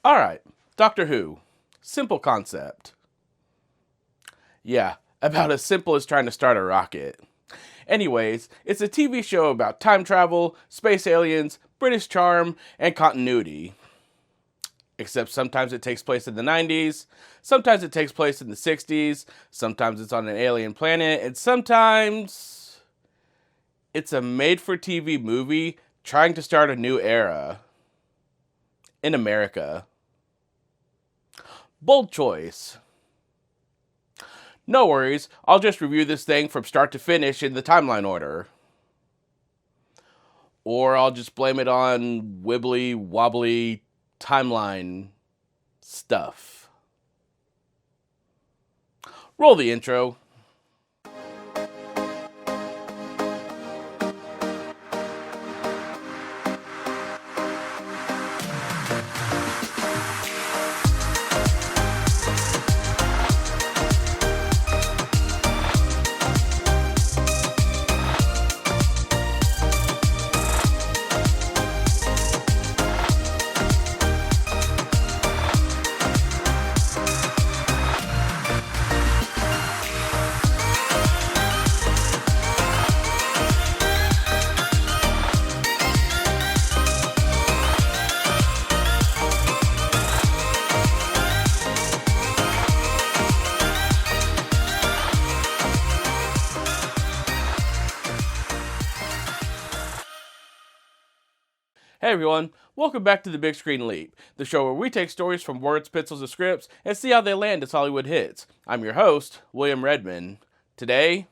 Alright, Doctor Who. Simple concept. Yeah, about as simple as trying to start a rocket. Anyways, it's a TV show about time travel, space aliens, British charm, and continuity. Except sometimes it takes place in the 90s, sometimes it takes place in the 60s, sometimes it's on an alien planet, and sometimes it's a made-for-TV movie trying to start a new era. In America. Bold choice. No worries, I'll just review this thing from start to finish in the timeline order. Or I'll just blame it on wibbly wobbly timeline stuff. Roll the intro. Hey everyone, welcome back to the Big Screen Leap, the show where we take stories from words, pencils, and scripts and see how they land as Hollywood hits. I'm your host, William Redman. Today,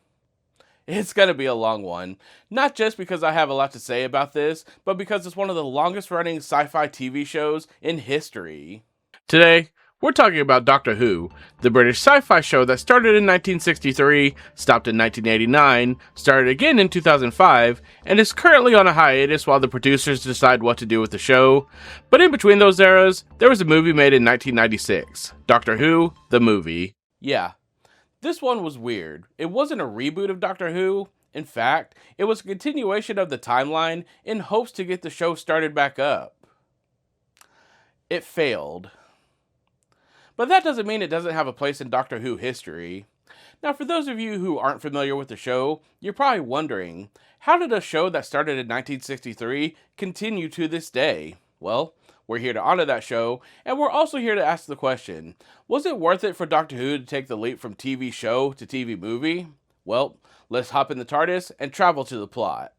it's gonna be a long one. Not just because I have a lot to say about this, but because it's one of the longest running sci-fi TV shows in history. Today, we're talking about Doctor Who, the British sci-fi show that started in 1963, stopped in 1989, started again in 2005, and is currently on a hiatus while the producers decide what to do with the show. But in between those eras, there was a movie made in 1996, Doctor Who, the movie. Yeah, this one was weird. It wasn't a reboot of Doctor Who. In fact, it was a continuation of the timeline in hopes to get the show started back up. It failed. But that doesn't mean it doesn't have a place in Doctor Who history. Now, for those of you who aren't familiar with the show, you're probably wondering, how did a show that started in 1963 continue to this day? Well, we're here to honor that show, and we're also here to ask the question, was it worth it for Doctor Who to take the leap from TV show to TV movie? Well, let's hop in the TARDIS and travel to the plot.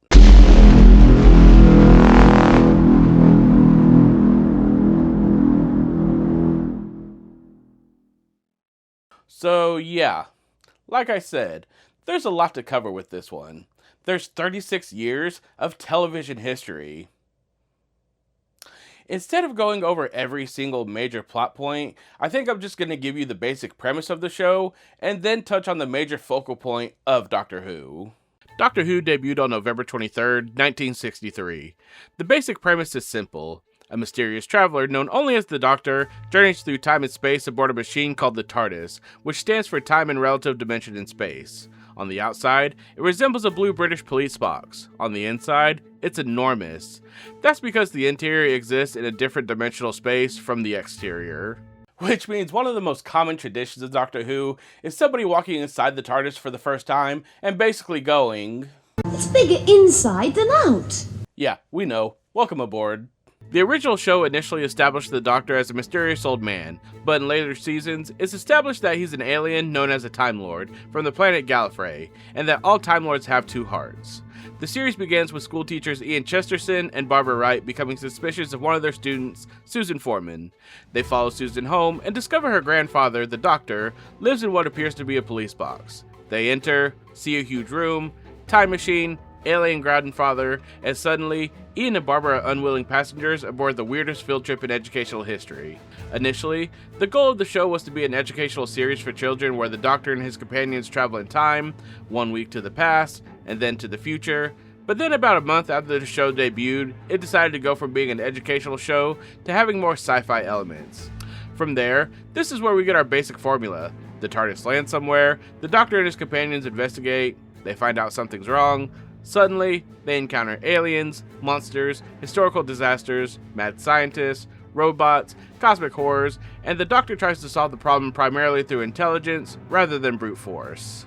So yeah, like I said, there's a lot to cover with this one. There's 36 years of television history. Instead of going over every single major plot point, I think I'm just going to give you the basic premise of the show, and then touch on the major focal point of Doctor Who. Doctor Who debuted on November 23rd, 1963. The basic premise is simple. A mysterious traveler, known only as the Doctor, journeys through time and space aboard a machine called the TARDIS, which stands for Time and Relative Dimension in Space. On the outside, it resembles a blue British police box. On the inside, it's enormous. That's because the interior exists in a different dimensional space from the exterior. Which means one of the most common traditions of Doctor Who is somebody walking inside the TARDIS for the first time and basically going, "It's bigger inside than out." Yeah, we know. Welcome aboard. The original show initially established the Doctor as a mysterious old man, but in later seasons, it's established that he's an alien known as a Time Lord from the planet Gallifrey, and that all Time Lords have two hearts. The series begins with school teachers Ian Chesterton and Barbara Wright becoming suspicious of one of their students, Susan Foreman. They follow Susan home and discover her grandfather, the Doctor, lives in what appears to be a police box. They enter, see a huge room, time machine, alien grandfather, and suddenly, Ian and Barbara are unwilling passengers aboard the weirdest field trip in educational history. Initially, the goal of the show was to be an educational series for children where the Doctor and his companions travel in time, 1 week to the past, and then to the future. But then about a month after the show debuted, it decided to go from being an educational show to having more sci-fi elements. From there, this is where we get our basic formula. The TARDIS lands somewhere, the Doctor and his companions investigate, they find out something's wrong. Suddenly, they encounter aliens, monsters, historical disasters, mad scientists, robots, cosmic horrors, and the Doctor tries to solve the problem primarily through intelligence rather than brute force.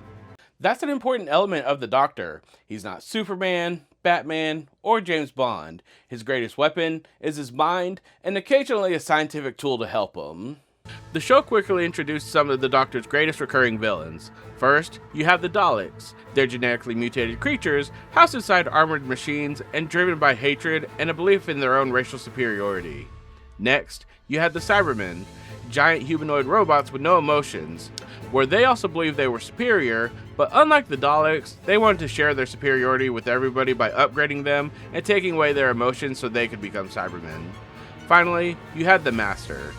That's an important element of the Doctor. He's not Superman, Batman, or James Bond. His greatest weapon is his mind, and occasionally a scientific tool to help him. The show quickly introduced some of the Doctor's greatest recurring villains. First, you have the Daleks. They're genetically mutated creatures, housed inside armored machines, and driven by hatred and a belief in their own racial superiority. Next, you had the Cybermen, giant humanoid robots with no emotions, where they also believed they were superior, but unlike the Daleks, they wanted to share their superiority with everybody by upgrading them and taking away their emotions so they could become Cybermen. Finally, you had the Master.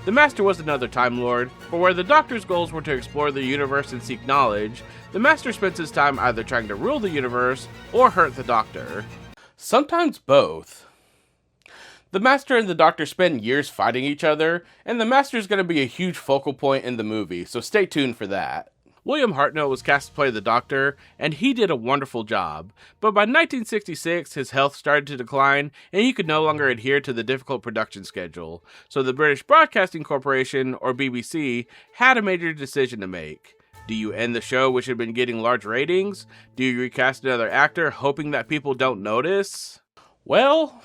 The Master was another Time Lord, but where the Doctor's goals were to explore the universe and seek knowledge, the Master spent his time either trying to rule the universe or hurt the Doctor. Sometimes both. The Master and the Doctor spend years fighting each other, and the Master is going to be a huge focal point in the movie, so stay tuned for that. William Hartnell was cast to play the Doctor, and he did a wonderful job, but by 1966 his health started to decline, and he could no longer adhere to the difficult production schedule, so the British Broadcasting Corporation, or BBC, had a major decision to make. Do you end the show, which had been getting large ratings? Do you recast another actor, hoping that people don't notice? Well,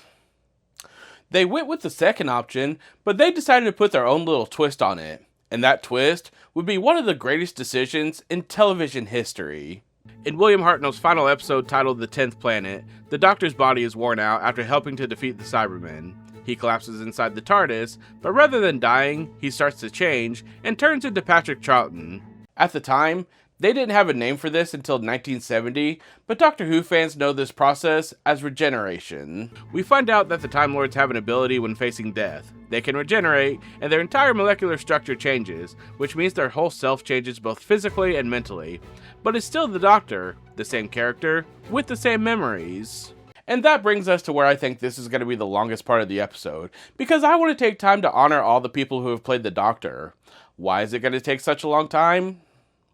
they went with the second option, but they decided to put their own little twist on it. And that twist would be one of the greatest decisions in television history. In William Hartnell's final episode titled The 10th Planet, the Doctor's body is worn out after helping to defeat the Cybermen. He collapses inside the TARDIS, but rather than dying, he starts to change and turns into Patrick Troughton. At the time, they didn't have a name for this until 1970, but Doctor Who fans know this process as regeneration. We find out that the Time Lords have an ability when facing death. They can regenerate, and their entire molecular structure changes, which means their whole self changes both physically and mentally. But it's still the Doctor, the same character, with the same memories. And that brings us to where I think this is going to be the longest part of the episode, because I want to take time to honor all the people who have played the Doctor. Why is it going to take such a long time?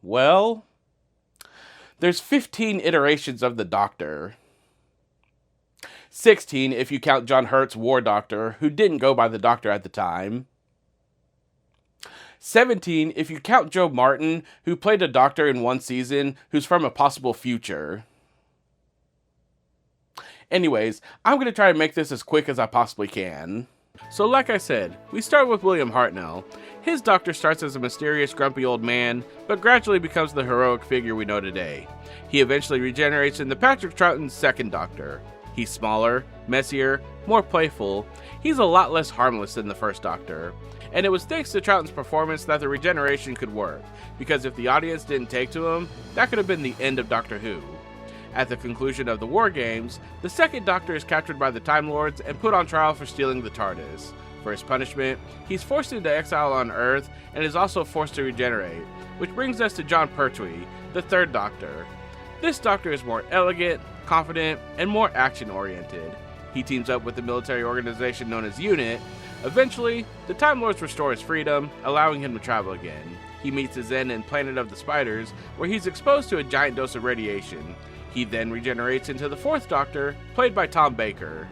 Well, there's 15 iterations of the Doctor. 16 if you count John Hurt's War Doctor, who didn't go by the Doctor at the time. 17 if you count Joe Martin, who played a Doctor in one season, who's from a possible future. Anyways, I'm going to try to make this as quick as I possibly can. So like I said, we start with William Hartnell. His Doctor starts as a mysterious, grumpy old man, but gradually becomes the heroic figure we know today. He eventually regenerates into Patrick Troughton's second Doctor. He's smaller, messier, more playful. He's a lot less harmless than the first Doctor. And it was thanks to Troughton's performance that the regeneration could work, because if the audience didn't take to him, that could have been the end of Doctor Who. At the conclusion of the War Games, the second Doctor is captured by the Time Lords and put on trial for stealing the TARDIS. For his punishment, he's forced into exile on Earth and is also forced to regenerate, which brings us to Jon Pertwee, the third Doctor. This Doctor is more elegant, confident, and more action-oriented. He teams up with the military organization known as UNIT. Eventually, the Time Lords restore his freedom, allowing him to travel again. He meets his end in Planet of the Spiders, where he's exposed to a giant dose of radiation. He then regenerates into the fourth Doctor, played by Tom Baker.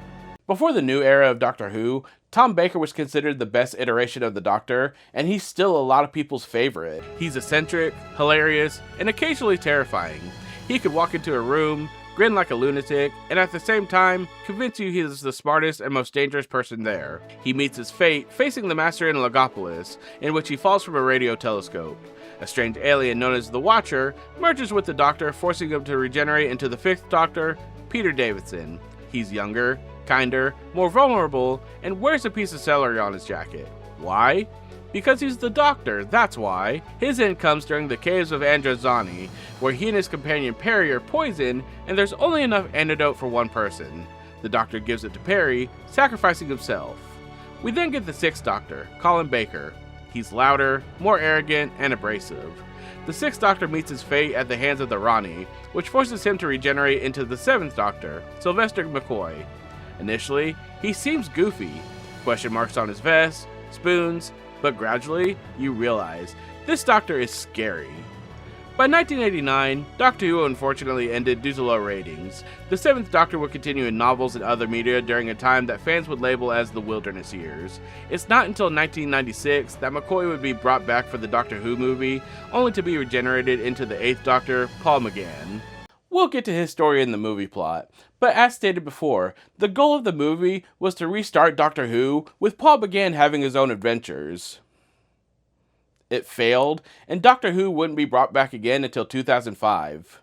Before the new era of Doctor Who, Tom Baker was considered the best iteration of the Doctor, and he's still a lot of people's favorite. He's eccentric, hilarious, and occasionally terrifying. He could walk into a room, grin like a lunatic, and at the same time, convince you he is the smartest and most dangerous person there. He meets his fate facing the Master in Logopolis, in which he falls from a radio telescope. A strange alien known as the Watcher merges with the Doctor, forcing him to regenerate into the fifth Doctor, Peter Davison. He's younger, kinder, more vulnerable, and wears a piece of celery on his jacket. Why? Because he's the Doctor, that's why. His end comes during the caves of Androzani, where he and his companion Perry are poisoned, and there's only enough antidote for one person. The Doctor gives it to Perry, sacrificing himself. We then get the sixth Doctor, Colin Baker. He's louder, more arrogant, and abrasive. The sixth Doctor meets his fate at the hands of the Rani, which forces him to regenerate into the seventh Doctor, Sylvester McCoy. Initially, he seems goofy, question marks on his vest, spoons, but gradually, you realize, this Doctor is scary. By 1989, Doctor Who unfortunately ended due to low ratings. The Seventh Doctor would continue in novels and other media during a time that fans would label as the Wilderness Years. It's not until 1996 that McCoy would be brought back for the Doctor Who movie, only to be regenerated into the Eighth Doctor, Paul McGann. We'll get to his story in the movie plot, but as stated before, the goal of the movie was to restart Doctor Who, with Paul McGann having his own adventures. It failed, and Doctor Who wouldn't be brought back again until 2005.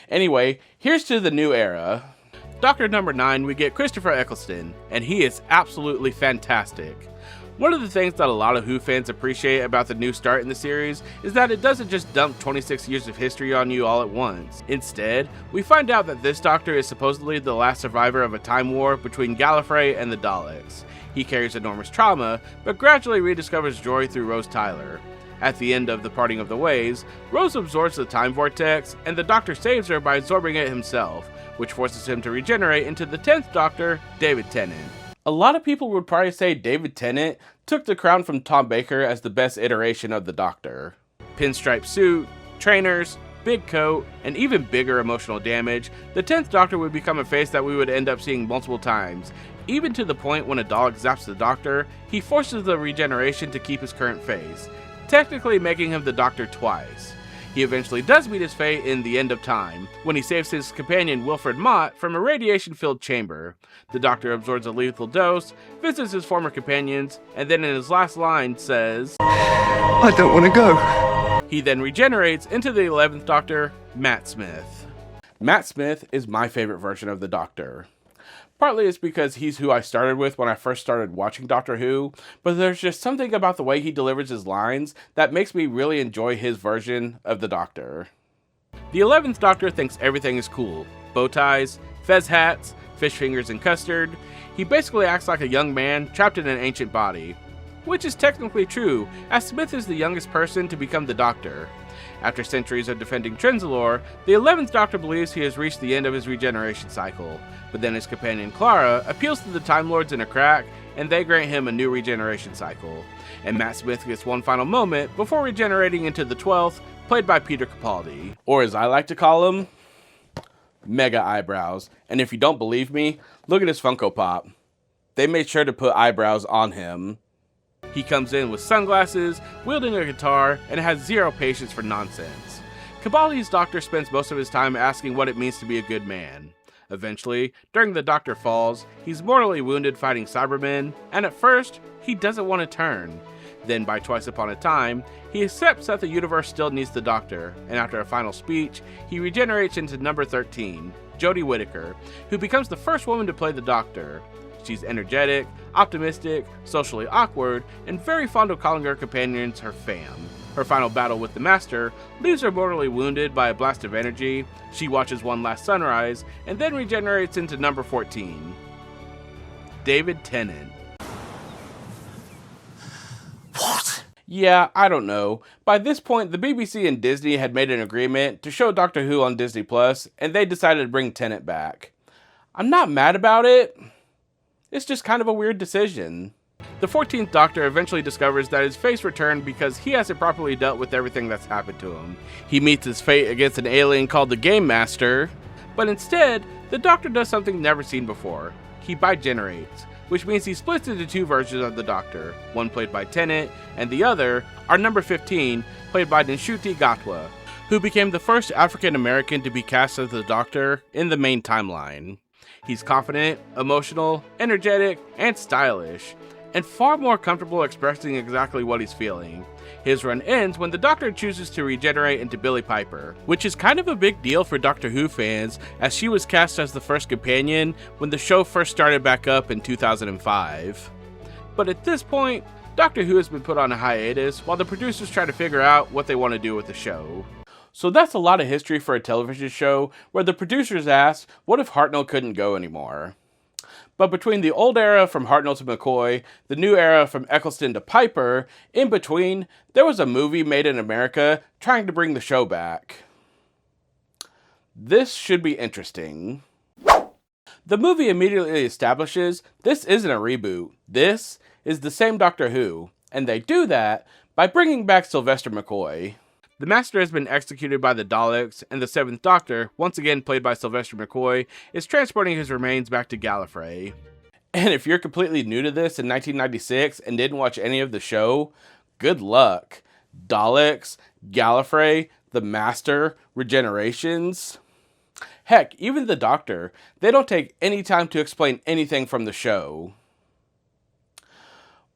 Anyway, here's to the new era. Doctor number 9, we get Christopher Eccleston, and he is absolutely fantastic. One of the things that a lot of Who fans appreciate about the new start in the series is that it doesn't just dump 26 years of history on you all at once. Instead, we find out that this Doctor is supposedly the last survivor of a time war between Gallifrey and the Daleks. He carries enormous trauma, but gradually rediscovers joy through Rose Tyler. At the end of The Parting of the Ways, Rose absorbs the time vortex, and the Doctor saves her by absorbing it himself, which forces him to regenerate into the 10th Doctor, David Tennant. A lot of people would probably say David Tennant took the crown from Tom Baker as the best iteration of the Doctor. Pinstripe suit, trainers, big coat, and even bigger emotional damage, the 10th Doctor would become a face that we would end up seeing multiple times. Even to the point when a Dalek zaps the Doctor, he forces the regeneration to keep his current face, technically making him the Doctor twice. He eventually does meet his fate in The End of Time, when he saves his companion Wilfred Mott from a radiation-filled chamber. The Doctor absorbs a lethal dose, visits his former companions, and then in his last line says, "I don't want to go." He then regenerates into the 11th Doctor, Matt Smith. Matt Smith is my favorite version of the Doctor. Partly it's because he's who I started with when I first started watching Doctor Who, but there's just something about the way he delivers his lines that makes me really enjoy his version of the Doctor. The 11th Doctor thinks everything is cool. Bow ties, fez hats, fish fingers and custard. He basically acts like a young man trapped in an ancient body. Which is technically true, as Smith is the youngest person to become the Doctor. After centuries of defending Trenzalore, the 11th Doctor believes he has reached the end of his regeneration cycle, but then his companion Clara appeals to the Time Lords in a crack, and they grant him a new regeneration cycle. And Matt Smith gets one final moment before regenerating into the 12th, played by Peter Capaldi. Or as I like to call him, Mega Eyebrows. And if you don't believe me, look at his Funko Pop. They made sure to put eyebrows on him. He comes in with sunglasses, wielding a guitar, and has zero patience for nonsense. Capaldi's Doctor spends most of his time asking what it means to be a good man. Eventually, during the Doctor Falls, he's mortally wounded fighting Cybermen, and at first, he doesn't want to turn. Then, by Twice Upon a Time, he accepts that the universe still needs the Doctor, and after a final speech, he regenerates into number 13, Jodie Whittaker, who becomes the first woman to play the Doctor. She's energetic, optimistic, socially awkward, and very fond of calling her companions her fam. Her final battle with the Master leaves her mortally wounded by a blast of energy. She watches one last sunrise, and then regenerates into number 14. David Tennant. What? Yeah, I don't know. By this point, the BBC and Disney had made an agreement to show Doctor Who on Disney+, and they decided to bring Tennant back. I'm not mad about it. It's just kind of a weird decision. The 14th Doctor eventually discovers that his face returned because he hasn't properly dealt with everything that's happened to him. He meets his fate against an alien called the Game Master, but instead, the Doctor does something never seen before. He bigenerates, which means he splits into two versions of the Doctor, one played by Tennant, and the other, our number 15, played by Nshuti Gatwa, who became the first African American to be cast as the Doctor in the main timeline. He's confident, emotional, energetic, and stylish, and far more comfortable expressing exactly what he's feeling. His run ends when the Doctor chooses to regenerate into Billie Piper, which is kind of a big deal for Doctor Who fans, as she was cast as the first companion when the show first started back up in 2005. But at this point, Doctor Who has been put on a hiatus while the producers try to figure out what they want to do with the show. So that's a lot of history for a television show where the producers asked, what if Hartnell couldn't go anymore? But between the old era from Hartnell to McCoy, the new era from Eccleston to Piper, in between, there was a movie made in America trying to bring the show back. This should be interesting. The movie immediately establishes this isn't a reboot. This is the same Doctor Who, and they do that by bringing back Sylvester McCoy. The Master has been executed by the Daleks, and the Seventh Doctor, once again played by Sylvester McCoy, is transporting his remains back to Gallifrey. And if you're completely new to this in 1996 and didn't watch any of the show, good luck. Daleks, Gallifrey, the Master, regenerations. Heck, even the Doctor, they don't take any time to explain anything from the show.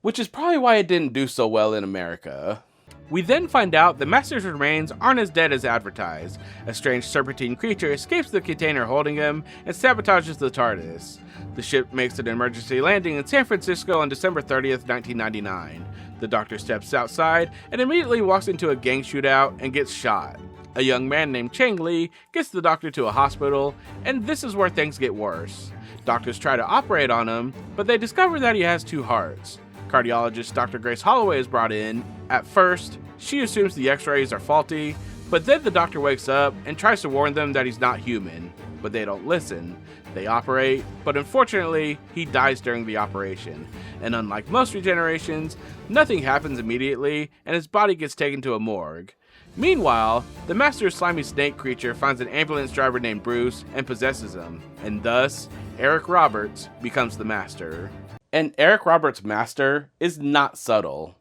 Which is probably why it didn't do so well in America. We then find out the Master's remains aren't as dead as advertised. A strange serpentine creature escapes the container holding him and sabotages the TARDIS. The ship makes an emergency landing in San Francisco on December 30th, 1999. The Doctor steps outside and immediately walks into a gang shootout and gets shot. A young man named Chang Li gets the Doctor to a hospital, and this is where things get worse. Doctors try to operate on him, but they discover that he has two hearts. Cardiologist Dr. Grace Holloway is brought in. At first, she assumes the x-rays are faulty, but then the Doctor wakes up and tries to warn them that he's not human, but they don't listen. They operate, but unfortunately, he dies during the operation, and unlike most regenerations, nothing happens immediately, and his body gets taken to a morgue. Meanwhile, the Master's slimy snake creature finds an ambulance driver named Bruce and possesses him, and thus, Eric Roberts becomes the Master. And Eric Roberts' Master is not subtle.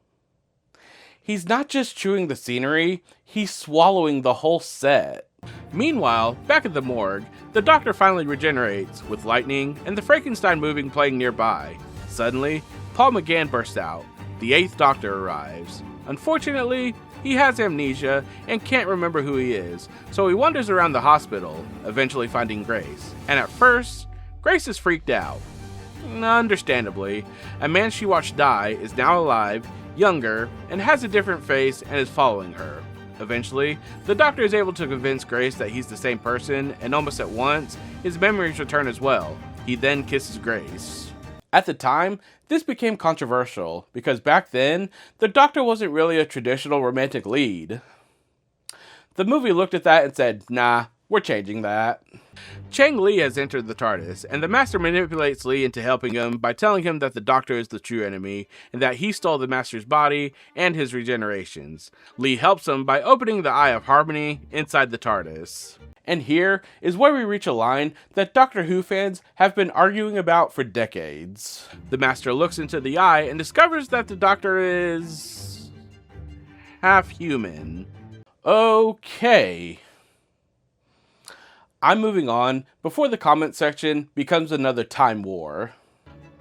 He's not just chewing the scenery, he's swallowing the whole set. Meanwhile, back at the morgue, the Doctor finally regenerates, with lightning and the Frankenstein movie playing nearby. Suddenly, Paul McGann bursts out. The 8th Doctor arrives. Unfortunately, he has amnesia and can't remember who he is, so he wanders around the hospital, eventually finding Grace. And at first, Grace is freaked out. Understandably, a man she watched die is now alive, younger, and has a different face and is following her. Eventually, the Doctor is able to convince Grace that he's the same person, and almost at once, his memories return as well. He then kisses Grace. At the time, this became controversial, because back then, the Doctor wasn't really a traditional romantic lead. The movie looked at that and said, nah, we're changing that. Chang Li has entered the TARDIS, and the Master manipulates Li into helping him by telling him that the Doctor is the true enemy, and that he stole the Master's body and his regenerations. Li helps him by opening the Eye of Harmony inside the TARDIS. And here is where we reach a line that Doctor Who fans have been arguing about for decades. The Master looks into the eye and discovers that the Doctor is half human. Okay. I'm moving on before the comment section becomes another time war.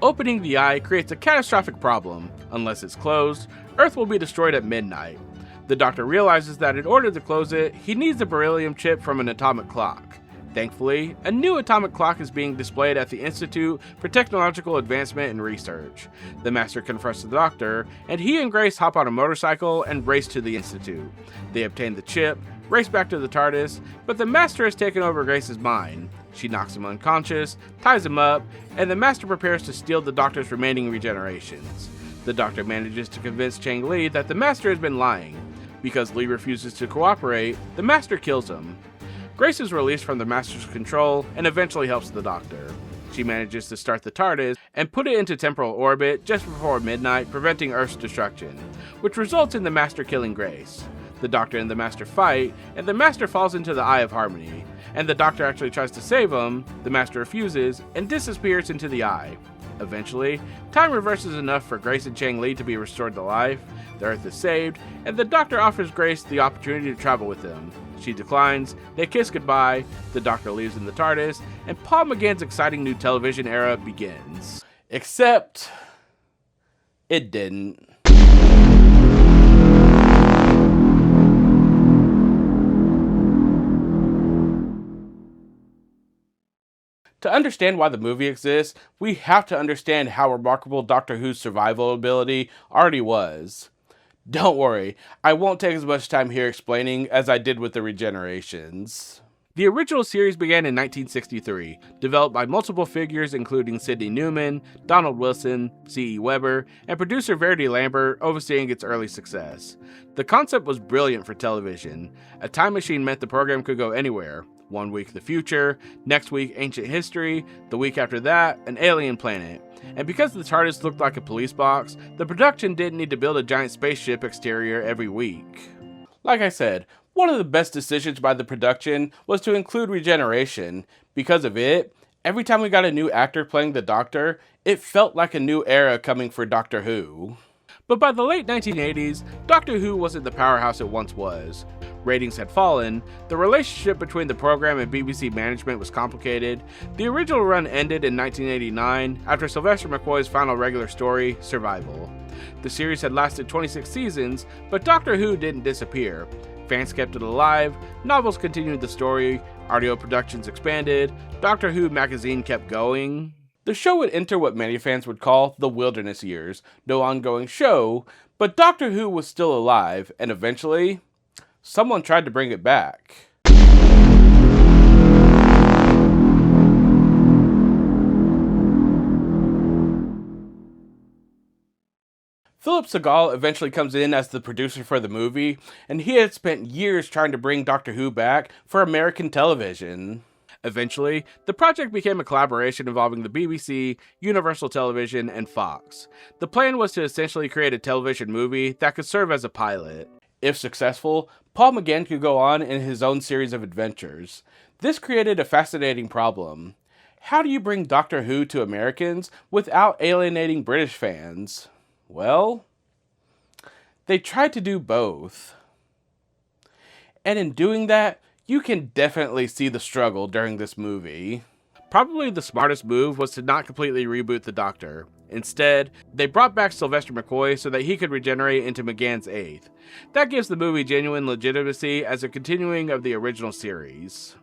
Opening the eye creates a catastrophic problem. Unless it's closed, Earth will be destroyed at midnight. The Doctor realizes that in order to close it, he needs a beryllium chip from an atomic clock. Thankfully, a new atomic clock is being displayed at the Institute for Technological Advancement and Research. The Master confronts the Doctor, and he and Grace hop on a motorcycle and race to the Institute. They obtain the chip, race back to the TARDIS, but the Master has taken over Grace's mind. She knocks him unconscious, ties him up, and the Master prepares to steal the Doctor's remaining regenerations. The Doctor manages to convince Chang Li that the Master has been lying. Because Li refuses to cooperate, the Master kills him. Grace is released from the Master's control and eventually helps the Doctor. She manages to start the TARDIS and put it into temporal orbit just before midnight, preventing Earth's destruction, which results in the Master killing Grace. The Doctor and the Master fight, and the Master falls into the Eye of Harmony, and the Doctor actually tries to save him. The Master refuses and disappears into the eye. Eventually, time reverses enough for Grace and Chang Li to be restored to life, the Earth is saved, and the Doctor offers Grace the opportunity to travel with him. She declines, they kiss goodbye, the Doctor leaves in the TARDIS, and Paul McGann's exciting new television era begins. Except, it didn't. To understand why the movie exists, we have to understand how remarkable Doctor Who's survival ability already was. Don't worry, I won't take as much time here explaining as I did with the regenerations. The original series began in 1963, developed by multiple figures including Sidney Newman, Donald Wilson, C.E. Weber, and producer Verity Lambert overseeing its early success. The concept was brilliant for television. A time machine meant the program could go anywhere. One week the future, next week ancient history, the week after that, an alien planet. And because the TARDIS looked like a police box, the production didn't need to build a giant spaceship exterior every week. Like I said, one of the best decisions by the production was to include regeneration. Because of it, every time we got a new actor playing the Doctor, it felt like a new era coming for Doctor Who. But by the late 1980s, Doctor Who wasn't the powerhouse it once was. Ratings had fallen, the relationship between the program and BBC management was complicated, the original run ended in 1989 after Sylvester McCoy's final regular story, Survival. The series had lasted 26 seasons, but Doctor Who didn't disappear. Fans kept it alive, novels continued the story, audio productions expanded, Doctor Who magazine kept going. The show would enter what many fans would call the wilderness years, no ongoing show, but Doctor Who was still alive, and eventually, someone tried to bring it back. Philip Segal eventually comes in as the producer for the movie, and he had spent years trying to bring Doctor Who back for American television. Eventually, the project became a collaboration involving the BBC, Universal Television, and Fox. The plan was to essentially create a television movie that could serve as a pilot. If successful, Paul McGann could go on in his own series of adventures. This created a fascinating problem. How do you bring Doctor Who to Americans without alienating British fans? Well, they tried to do both. And in doing that, you can definitely see the struggle during this movie. Probably the smartest move was to not completely reboot the Doctor. Instead, they brought back Sylvester McCoy so that he could regenerate into McGann's eighth. That gives the movie genuine legitimacy as a continuing of the original series.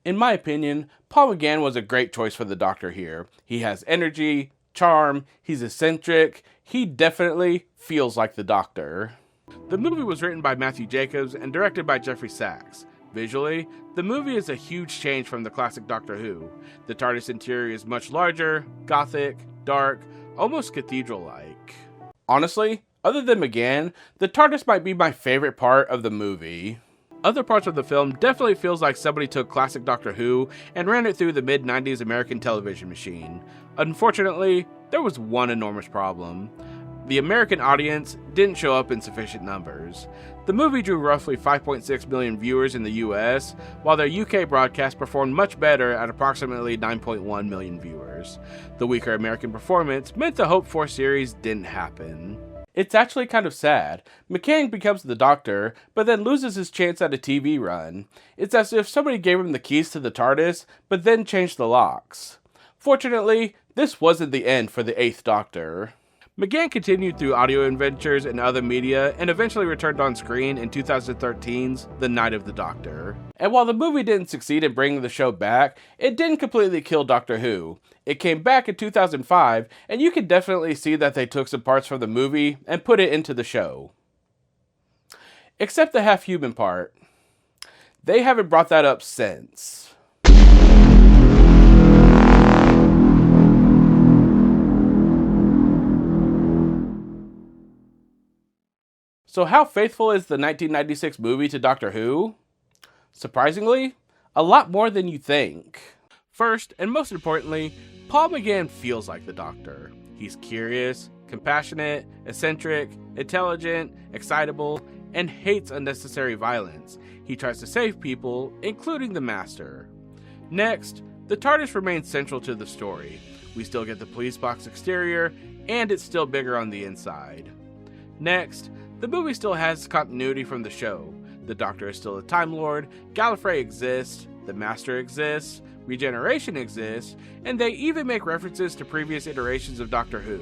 In my opinion, Paul McGann was a great choice for the Doctor here. He has energy, charm, he's eccentric, he definitely feels like the Doctor. The movie was written by Matthew Jacobs and directed by Jeffrey Sachs. Visually, the movie is a huge change from the classic Doctor Who. The TARDIS interior is much larger, gothic, dark, almost cathedral-like. Honestly, other than McGann, the TARDIS might be my favorite part of the movie. Other parts of the film definitely feels like somebody took classic Doctor Who and ran it through the mid-90s American television machine. Unfortunately, there was one enormous problem. The American audience didn't show up in sufficient numbers. The movie drew roughly 5.6 million viewers in the US, while their UK broadcast performed much better at approximately 9.1 million viewers. The weaker American performance meant the hoped-for series didn't happen. It's actually kind of sad. McCann becomes the Doctor, but then loses his chance at a TV run. It's as if somebody gave him the keys to the TARDIS, but then changed the locks. Fortunately, this wasn't the end for the eighth Doctor. McGann continued through audio adventures and other media, and eventually returned on screen in 2013's The Night of the Doctor. And while the movie didn't succeed in bringing the show back, it didn't completely kill Doctor Who. It came back in 2005, and you can definitely see that they took some parts from the movie and put it into the show. Except the half-human part. They haven't brought that up since. So how faithful is the 1996 movie to Doctor Who? Surprisingly, a lot more than you think. First, and most importantly, Paul McGann feels like the Doctor. He's curious, compassionate, eccentric, intelligent, excitable, and hates unnecessary violence. He tries to save people, including the Master. Next, the TARDIS remains central to the story. We still get the police box exterior, and it's still bigger on the inside. Next, the movie still has continuity from the show. The Doctor is still a Time Lord, Gallifrey exists, the Master exists, regeneration exists, and they even make references to previous iterations of Doctor Who.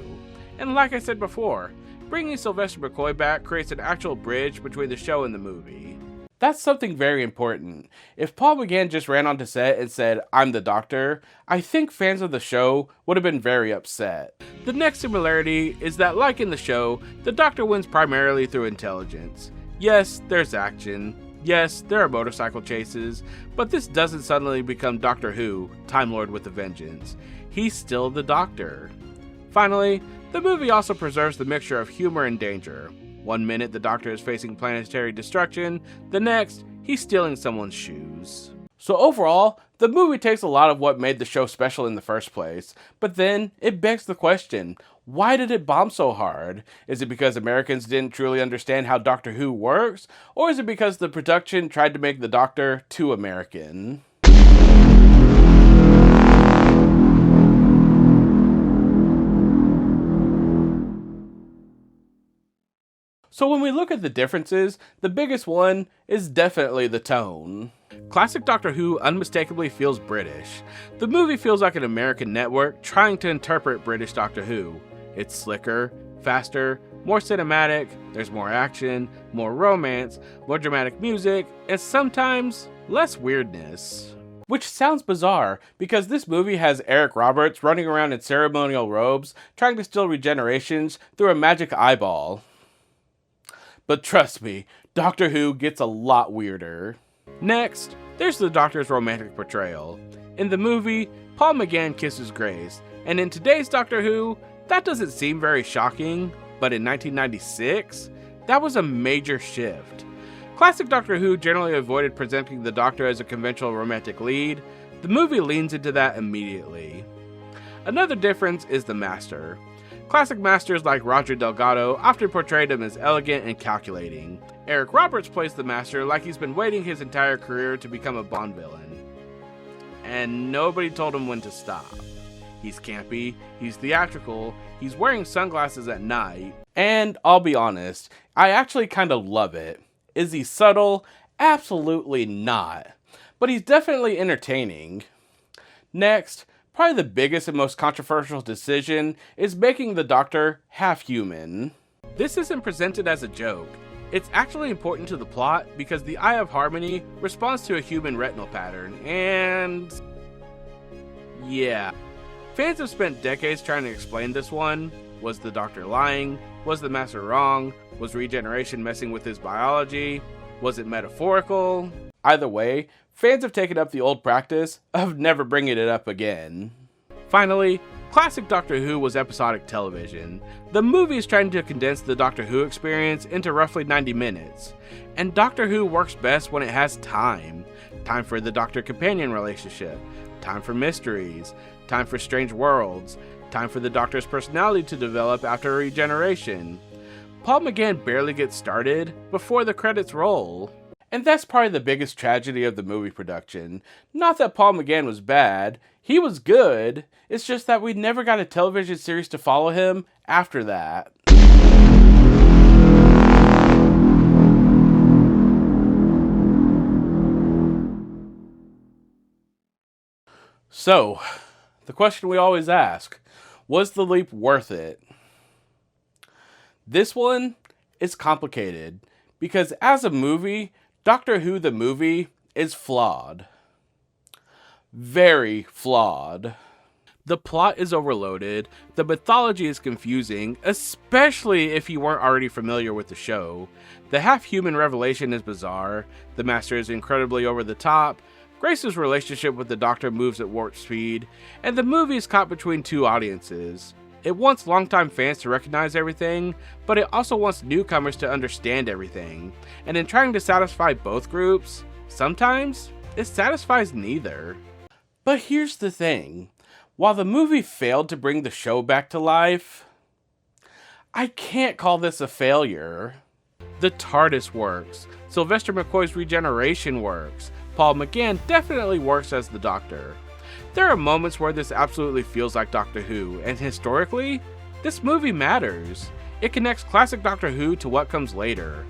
And like I said before, bringing Sylvester McCoy back creates an actual bridge between the show and the movie. That's something very important. If Paul McGann just ran onto set and said, "I'm the Doctor," I think fans of the show would have been very upset. The next similarity is that, like in the show, the Doctor wins primarily through intelligence. Yes, there's action. Yes, there are motorcycle chases, but this doesn't suddenly become Doctor Who, Time Lord with a Vengeance. He's still the Doctor. Finally, the movie also preserves the mixture of humor and danger. One minute the Doctor is facing planetary destruction, the next, he's stealing someone's shoes. So overall, the movie takes a lot of what made the show special in the first place, but then it begs the question, why did it bomb so hard? Is it because Americans didn't truly understand how Doctor Who works, or is it because the production tried to make the Doctor too American? So when we look at the differences, the biggest one is definitely the tone. Classic Doctor Who unmistakably feels British. The movie feels like an American network trying to interpret British Doctor Who. It's slicker, faster, more cinematic, there's more action, more romance, more dramatic music, and sometimes less weirdness. Which sounds bizarre, because this movie has Eric Roberts running around in ceremonial robes trying to steal regenerations through a magic eyeball. But trust me, Doctor Who gets a lot weirder. Next, there's the Doctor's romantic portrayal. In the movie, Paul McGann kisses Grace, and in today's Doctor Who, that doesn't seem very shocking, but in 1996, that was a major shift. Classic Doctor Who generally avoided presenting the Doctor as a conventional romantic lead. The movie leans into that immediately. Another difference is the Master. Classic masters like Roger Delgado often portrayed him as elegant and calculating. Eric Roberts plays the Master like he's been waiting his entire career to become a Bond villain. And nobody told him when to stop. He's campy, he's theatrical, he's wearing sunglasses at night, and I'll be honest, I actually kind of love it. Is he subtle? Absolutely not. But he's definitely entertaining. Next, probably the biggest and most controversial decision is making the Doctor half-human. This isn't presented as a joke. It's actually important to the plot because the Eye of Harmony responds to a human retinal pattern, and yeah. Fans have spent decades trying to explain this one. Was the Doctor lying? Was the Master wrong? Was regeneration messing with his biology? Was it metaphorical? Either way, fans have taken up the old practice of never bringing it up again. Finally, classic Doctor Who was episodic television. The movie is trying to condense the Doctor Who experience into roughly 90 minutes. And Doctor Who works best when it has time. Time for the Doctor companion relationship. Time for mysteries. Time for strange worlds. Time for the Doctor's personality to develop after regeneration. Paul McGann barely gets started before the credits roll. And that's probably the biggest tragedy of the movie production. Not that Paul McGann was bad, he was good, it's just that we never got a television series to follow him after that. So, the question we always ask, was the leap worth it? This one is complicated, because as a movie, Doctor Who the movie is flawed. Very flawed. The plot is overloaded, the mythology is confusing, especially if you weren't already familiar with the show. The half-human revelation is bizarre, the Master is incredibly over the top, Grace's relationship with the Doctor moves at warp speed, and the movie is caught between two audiences. It wants longtime fans to recognize everything, but it also wants newcomers to understand everything. And in trying to satisfy both groups, sometimes it satisfies neither. But here's the thing. While the movie failed to bring the show back to life, I can't call this a failure. The TARDIS works. Sylvester McCoy's regeneration works. Paul McGann definitely works as the Doctor. There are moments where this absolutely feels like Doctor Who, and historically, this movie matters. It connects classic Doctor Who to what comes later.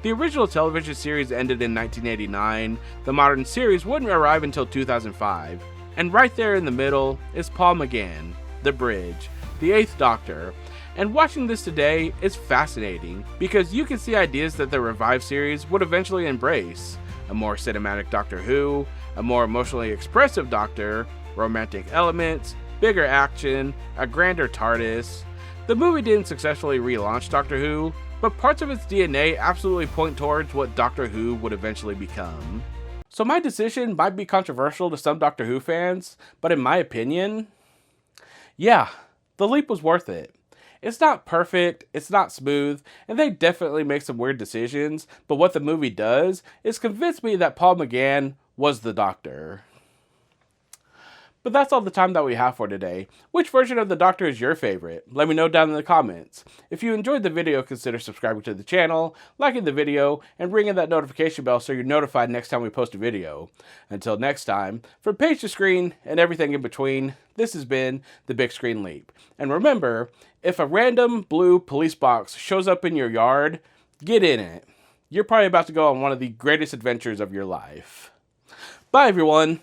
The original television series ended in 1989, the modern series wouldn't arrive until 2005, and right there in the middle is Paul McGann, the bridge, the 8th Doctor, and watching this today is fascinating because you can see ideas that the revived series would eventually embrace. A more cinematic Doctor Who, a more emotionally expressive Doctor, romantic elements, bigger action, a grander TARDIS. The movie didn't successfully relaunch Doctor Who, but parts of its DNA absolutely point towards what Doctor Who would eventually become. So my decision might be controversial to some Doctor Who fans, but in my opinion, yeah, the leap was worth it. It's not perfect, it's not smooth, and they definitely make some weird decisions, but what the movie does is convince me that Paul McGann was the Doctor. But that's all the time that we have for today. Which version of the Doctor is your favorite? Let me know down in the comments. If you enjoyed the video, consider subscribing to the channel, liking the video, and ringing that notification bell so you're notified next time we post a video. Until next time, from page to screen and everything in between, this has been the Big Screen Leap. And remember, if a random blue police box shows up in your yard, get in it. You're probably about to go on one of the greatest adventures of your life. Bye, everyone.